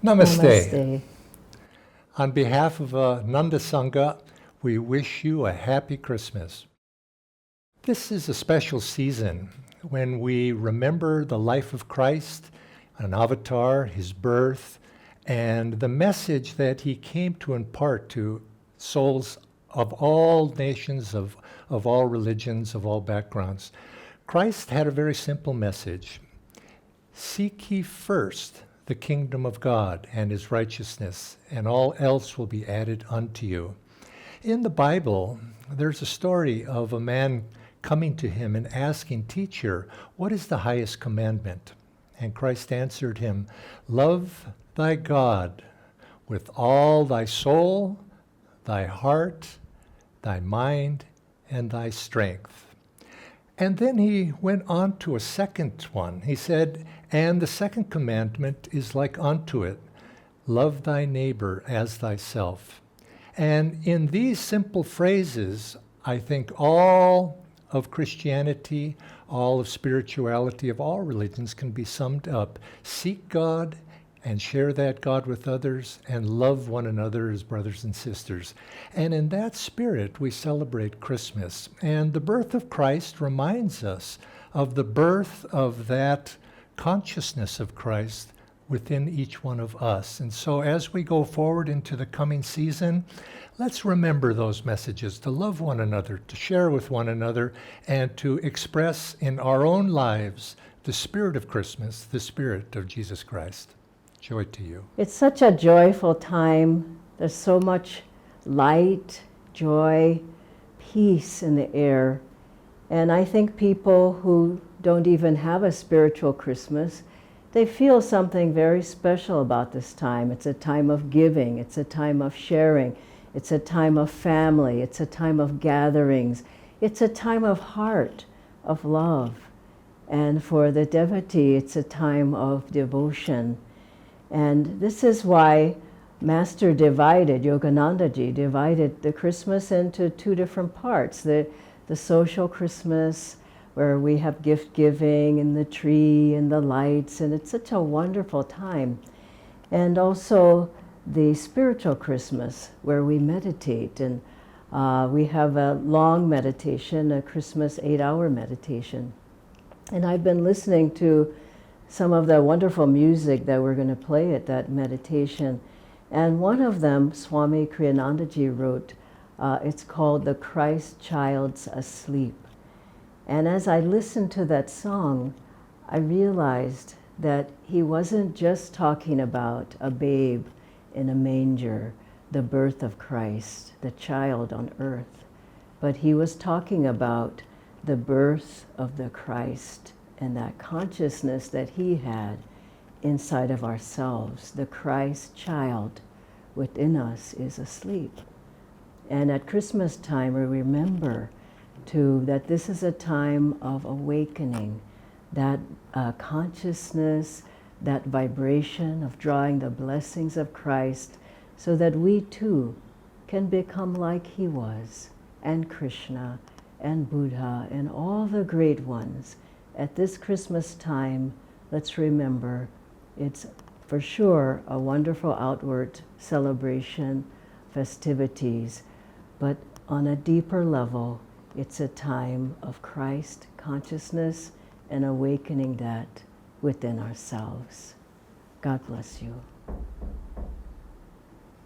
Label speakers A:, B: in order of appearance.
A: Namaste.
B: Namaste.
A: On behalf of Nanda Sangha, we wish you a happy Christmas. This is a special season when we remember the life of Christ, an avatar, his birth, and the message that he came to impart to souls of all nations, of all religions, of all backgrounds. Christ had a very simple message. Seek ye first the kingdom of God and his righteousness, and all else will be added unto you. In the Bible, there's a story of a man coming to him and asking, Teacher, what is the highest commandment? And Christ answered him, Love thy God with all thy soul, thy heart, thy mind, and thy strength. And then he went on to a second one. He said, and the second commandment is like unto it, love thy neighbor as thyself. And in these simple phrases, I think all of Christianity, all of spirituality, of all religions can be summed up. Seek God and share that God with others and love one another as brothers and sisters. And in that spirit, we celebrate Christmas. And the birth of Christ reminds us of the birth of that consciousness of Christ within each one of us. And so as we go forward into the coming season, let's remember those messages, to love one another, to share with one another, and to express in our own lives the spirit of Christmas, the spirit of Jesus Christ. Joy to you.
B: It's such a joyful time. There's so much light, joy, peace in the air. And I think people who don't even have a spiritual Christmas, they feel something very special about this time. It's a time of giving. It's a time of sharing. It's a time of family. It's a time of gatherings. It's a time of heart, of love. And for the devotee, it's a time of devotion. And this is why Master Yoganandaji divided the Christmas into two different parts. The social Christmas, where we have gift giving and the tree and the lights, and it's such a wonderful time. And also the spiritual Christmas, where we meditate, and we have a long meditation, a Christmas 8-hour meditation. And I've been listening to some of the wonderful music that we're going to play at that meditation. And one of them, Swami Kriyanandaji wrote, it's called The Christ Child's Asleep. And as I listened to that song, I realized that he wasn't just talking about a babe in a manger, the birth of Christ, the child on earth, but he was talking about the birth of the Christ and that consciousness that he had inside of ourselves. The Christ child within us is asleep. And at Christmas time, we remember that this is a time of awakening, that consciousness, that vibration of drawing the blessings of Christ, so that we too can become like he was, and Krishna, and Buddha, and all the great ones. At this Christmas time, let's remember, it's for sure a wonderful outward celebration, festivities, but on a deeper level, it's a time of Christ consciousness and awakening that within ourselves. God bless you.